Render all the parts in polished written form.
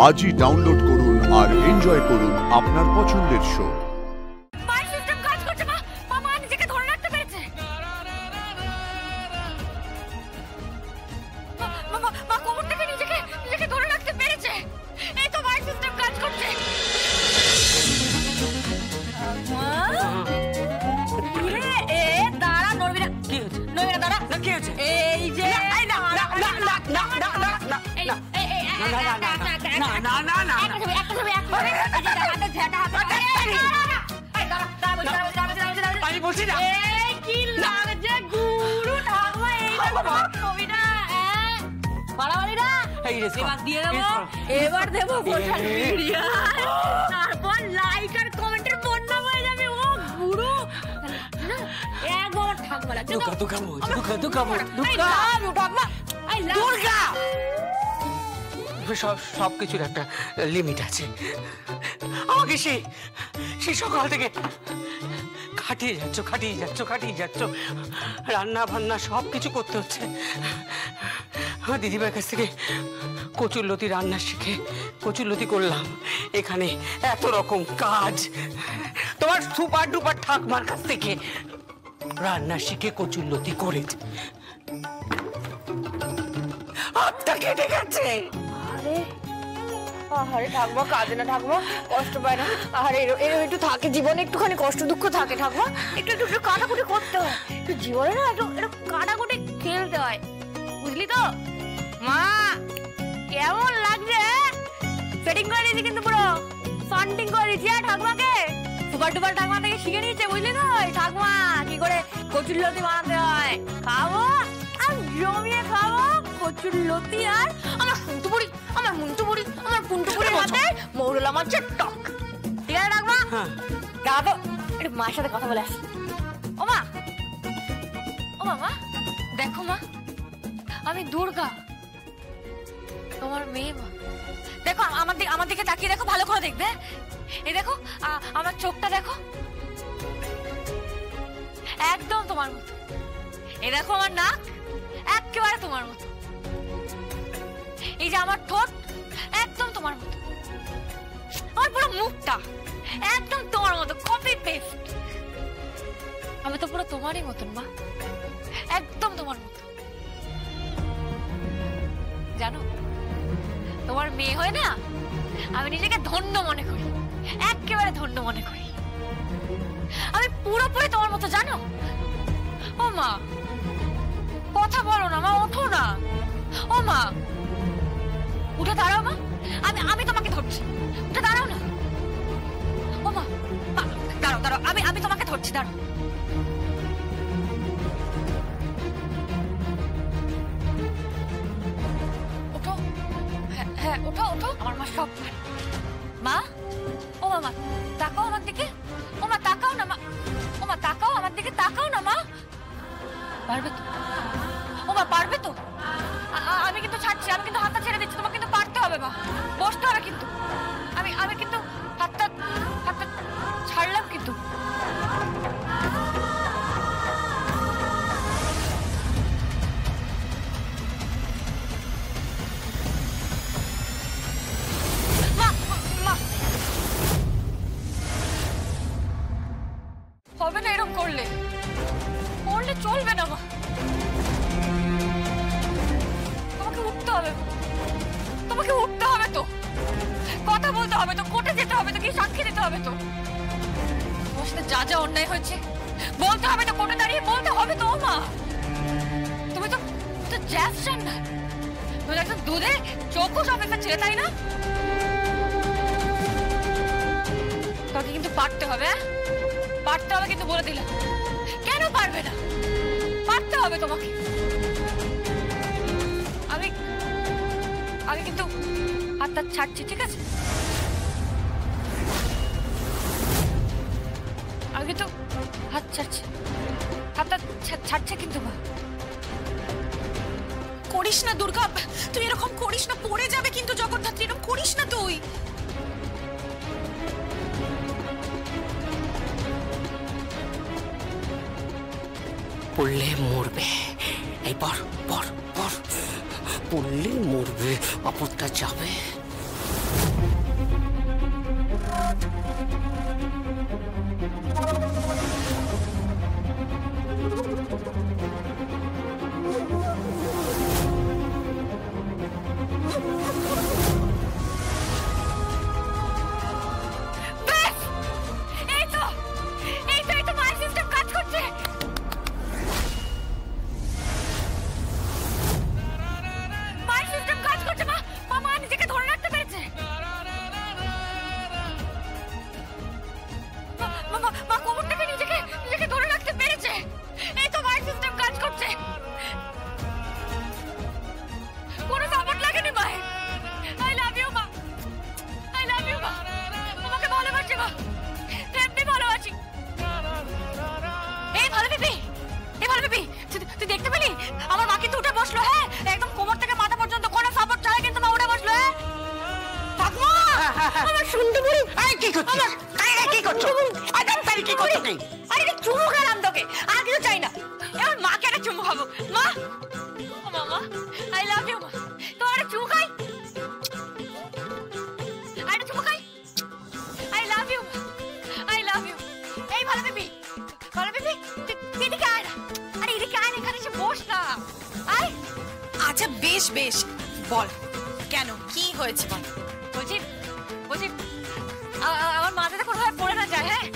আজই ডাউনলোড করুন আর এনজয় করুন আপনার পছন্দের শো। এবার দেবো সোশ্যাল মিডিয়ায়, তারপর লাইক আর কমেন্টের বন্যা হয়ে যাবে। ও গুরু একবার ঠাকমা লাগছে। সবকিছুর একটা লিমিট আছে। আমাকে সেই সকাল থেকে খাটিয়ে যাচ্ছ, রান্না বান্না সবকিছু করতে হচ্ছে। দিদিভাইয়ের কাছ থেকে কচুরলতি রান্না শিখে কচুরলতি করলাম। এখানে এত রকম কাজ। তোমার সুপার ডুপার ঠাকমার কাছ থেকে রান্না শিখে কচুরলতি করেছে। হাতটা কেটে গেছে। আরে ঠাকুমা কাঁদে না, ঠাকুমা কষ্ট পায় না। আরে এরকম একটু থাকে জীবনে, একটুখানি কষ্ট দুঃখ থাকে ঠাকুমা, একটু কাটাকুটি করতে হয়, একটু জীবনে না একটু কাটাকুটি খেলতে হয়, বুঝলি তো? মা কেমন লাগছে? সেটিং করে দিয়েছি কিন্তু পুরো ফান্ডিং করে দিয়েছি ঠাকুমাকে। সুপার ডুপার ঠাকুমা থেকে শিখে নিয়েছে, বুঝলি তো? ঠাকুমা কি করে কচুরলতি বানাতে হয় খাবো, আর জমিয়ে খাবো কচুরলতি। আর আমার মুন্টুপুরি হাতে মৌরলা মাছের টক। ঠিক আছে ঠাকুমা? দাদা একটু মায়ের সাথে কথা বলে আসি। ও মা দেখো মা, আমি দুর্গা, তোমার মেয়ে। মা দেখো আমার দিকে তাকিয়ে দেখো, ভালো করে দেখবে। এই দেখো আমার চোখটা দেখো, একদম তোমার মতো। এই দেখো আমার নাক, একেবারে তোমার মতো। এই যে আমার ঠোঁট, একদম তোমার মতো। আমার পুরো মুখটা একদম তোমার মতো, কপি পেস্ট। আমি তো পুরো তোমারই মতন মা, একদম তোমার মতো। জানো, তোমার মেয়ে হয় না, আমি নিজেকে ধন্য মনে করি, একেবারে ধন্য মনে করি। আমি পুরোপুরি তোমার মতো, জানো? ও মা কথা বলো না মা, ওঠো না। ও মা উঠে দাঁড়াও মা, আমি তোমাকে ধরছি, উঠে দাঁড়াও না। ও মা দাঁড়াও, আমি তোমাকে ধরছি, দাঁড়াও। ওঠো, হ্যাঁ ওঠো আমার মা সব পারে। মা ও মা তাকাও আমার দিকে। ও মা তাকাও না মা, ও মা তাকাও আমার দিকে, তাকাও না মা। পারবে তো? ও মা পারবে তো? আমি কিন্তু ছাড়ছি, আমি কিন্তু হাতটা ছেড়ে দিচ্ছি। তোমাকে কিন্তু পারতে হবে মা, বসতে হবে কিন্তু। আমি কিন্তু হাতটা ছাড়লাম কিন্তু। হবে না, এরকম করলে চলবে না মা। তোমাকে উঠতে হবে তো, কথা বলতে হবে তো, কোর্টে যেতে হবে তো, কি সাক্ষী দিতে হবে তো। তোমার সাথে যা অন্যায় হয়েছে বলতে হবে তো, কোর্টে দাঁড়িয়ে বলতে হবে তো। মা তুমি তো জ্যাপশন না, তুমি একদম দুধে চৌকুশ অফিসার ছিলে, তাই না? তোমাকে কিন্তু পারতে হবে, পারতে হবে কিন্তু, বলে দিলাম। কেন পারবে না? পারতে হবে তোমাকে। আমি কিন্তু হাতটা ছাড়ছি, ঠিক আছে? আমি কিন্তু হাত ছাড়ছি, হাতটা ছাড়ছে কিন্তু। মা করিস না দুর্গা, তুই এরকম করিস না, পড়ে যাবে কিন্তু জগদ্ধাত্রী, এরকম করিস না তুই। পড়লে মরবে, এই পড়লে মরবে, আপদটা যাবে। আমার মা কিন্তু উঠে বসলো, হ্যাঁ একদম কোমর থেকে মাথা পর্যন্ত কোনো সাপোর্ট ছাড়া কিন্তু মা উঠে বসলো। হ্যাঁ ঠাকুমা, আমার শুনতে পারি। এই কি করছিস? কি করছো? তাড়াতাড়ি কি করছো তুই? আরে এটা চুমু খেলাম তোকে, আর কিছু চাই না। এবার মাকে একটা চুমু খাবো। মা, মামা আই লাভ ইউ। মা তোমার একটা চুমু খাই, আরে চুমু খাই। I love you, I love you. এই ভালো বেবি, ভালো বেবি, এদিকে আয় না। আরে এদিকে আয় না, এখানে এসে বস না। আয়। আচ্ছা বেশ বেশ, বল কেন, কি হয়েছে বল। বলছি বলছি আমার মাথাটা কোথায় পড়ে না যায়। হ্যাঁ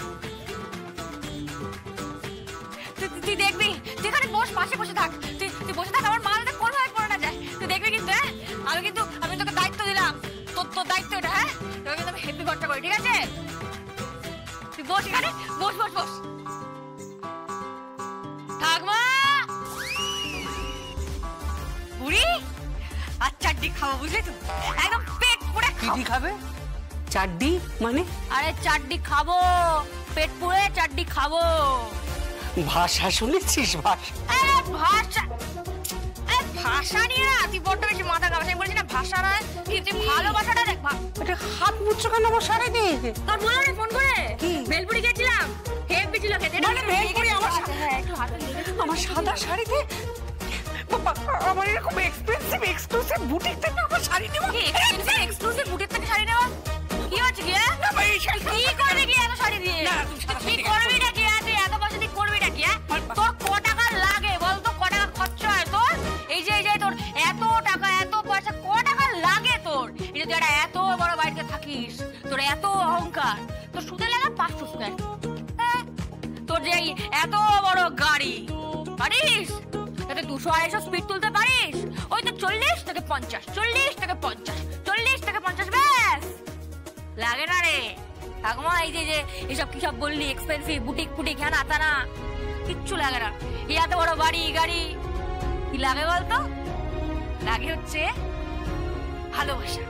তুই দেখবি, যেখানে বস পাশে বসে থাক, তুই বসে থাক, আমার মাথাটা কোথায় পড়ে না যায়। তুই দেখবি কিন্তু। হ্যাঁ আমি তোকে দায়িত্ব দিলাম, তোর দায়িত্ব এটা। হ্যাঁ তোকে কিন্তু আমি হেপি খরচা করি, ঠিক আছে? তুই বস এখানে, বস বস বস। ঠাকমা, বুড়ি আর চাটনি খাবো, বুঝলি তো? একদম পেট পুরে কি খাবে? চাড্ডি মানে? আরে চাটনি খাবো, পেট পুরে চাটনি খাবো। ভাষা শুনেছিস? ভাষা আরে ভাষা নিয়ে না তুই বড্ড বেশি মাথা খাওয়াস। আমি বলছি না ভাষা নয়, তুই ভালোবাসাটা দেখ। এটা হাত মুচ্ছ কেন আমার সারা দিয়ে? তোর বললাম না ফোন করে, বেলপুরি গেছিলাম, হেভি ছিল খেতে। মানে ভেলপুরি আমার হ্যাঁ একটু হাতে লেগে গেছে। আমার সাদা শাড়িতে বাবা, আমার এরকম এক্সপেন্সিভ এক্সক্লুসিভ বুটিক থেকে আমার শাড়ি নেব। এক্সক্লুসিভ বুটিক থেকে শাড়ি নেওয়া কি হচ্ছে কি? কি করবি কি এত শাড়ি দিয়ে? তুই করবি না কি? তুই এত পয়সা দিয়ে করবি না কি? তোর ক টাকা লাগে বল তো, ক টাকা খরচ হয় তোর? এই যে তোর এত টাকা এত পয়সা ক টাকা লাগে তোর? এই যে তুই একটা এত বড় বাড়িতে থাকিস, তোর এত অহংকার, তোর সুদে লাগা 500 স্কয়ার। তোর যে এত বড় গাড়ি পারিস, তাতে 200-250 স্পিড তুলতে পারিস, ওই তো 40 থেকে 50, 40 থেকে 50, 40 থেকে 50, ব্যাস। লাগে না রে ঠাকুমা, এই যে এসব কি সব বললি এক্সপেন্সিভ বুটিক ফুটিক, হ্যাঁ না তা না, কিচ্ছু লাগে না। এই এত বড় বাড়ি গাড়ি কি লাগে বলতো? লাগে হচ্ছে ভালোবাসা।